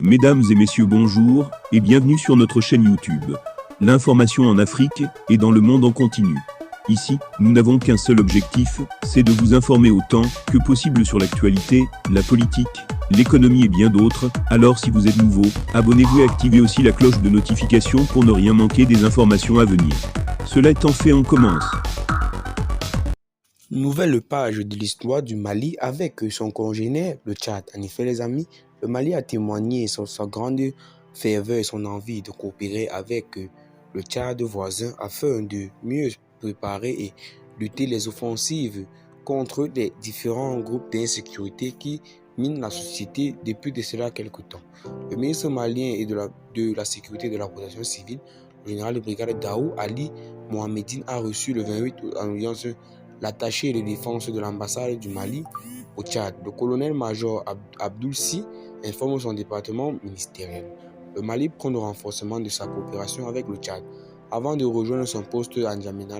Mesdames et messieurs, bonjour et bienvenue sur notre chaîne YouTube. L'information en Afrique et dans le monde en continu. Ici, nous n'avons qu'un seul objectif, c'est de vous informer autant que possible sur l'actualité, la politique, l'économie et bien d'autres. Alors si vous êtes nouveau, abonnez-vous et activez aussi la cloche de notification pour ne rien manquer des informations à venir. Cela étant fait, on commence. Nouvelle page de l'histoire du Mali avec son congénère, le Tchad. En effet, les amis, le Mali a témoigné sur sa grande ferveur et son envie de coopérer avec le Tchad voisin afin de mieux préparer et lutter les offensives contre les différents groupes d'insécurité qui minent la société depuis de cela quelque temps. Le ministre malien et de la sécurité et de la protection civile, le général de brigade Daou Ali Mohamedine, a reçu le 28 août en audience l'attaché de défense de l'ambassade du Mali au Tchad. Le colonel-major Abdoul Si informe son département ministériel. Le Mali prend le renforcement de sa coopération avec le Tchad. Avant de rejoindre son poste à N'Djamena,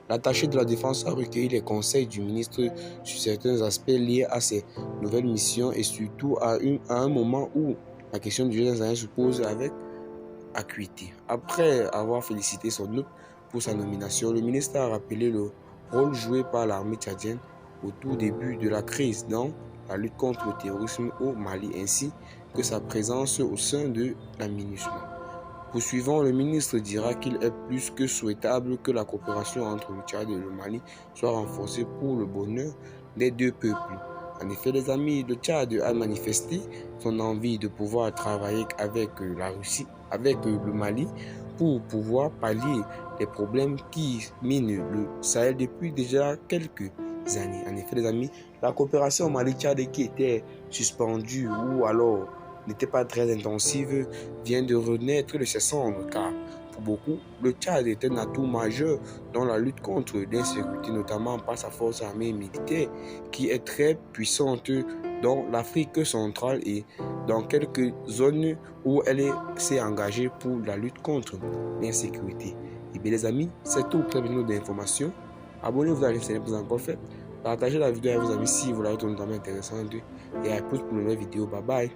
l'attaché de la défense a recueilli les conseils du ministre sur certains aspects liés à ses nouvelles missions et surtout à un moment où la question du jeune se pose avec acuité. Après avoir félicité son hôte pour sa nomination, le ministre a rappelé le rôle joué par l'armée tchadienne au tout début de la crise dans la lutte contre le terrorisme au Mali, ainsi que sa présence au sein de la MINUSMA. Poursuivant, le ministre dira qu'il est plus que souhaitable que la coopération entre le Tchad et le Mali soit renforcée pour le bonheur des deux peuples. En effet, les amis, le Tchad a manifesté son envie de pouvoir travailler avec la Russie, avec le Mali, pour pouvoir pallier les problèmes qui minent le Sahel depuis déjà quelques années. En effet, les amis, la coopération Mali-Tchad qui était suspendue ou alors n'était pas très intensive vient de renaître de ses cendres, car pour beaucoup, le Tchad est un atout majeur dans la lutte contre l'insécurité, notamment par sa force armée et militaire qui est très puissante dans l'Afrique centrale et dans quelques zones où elle s'est engagée pour la lutte contre l'insécurité. Et bien les amis, c'est tout pour cette d'informations. Abonnez-vous à la chaîne si ce n'est pas encore fait. Partagez la vidéo avec vos amis si vous l'avez trouvé notamment intéressante. Et à plus pour une nouvelle vidéo. Bye bye.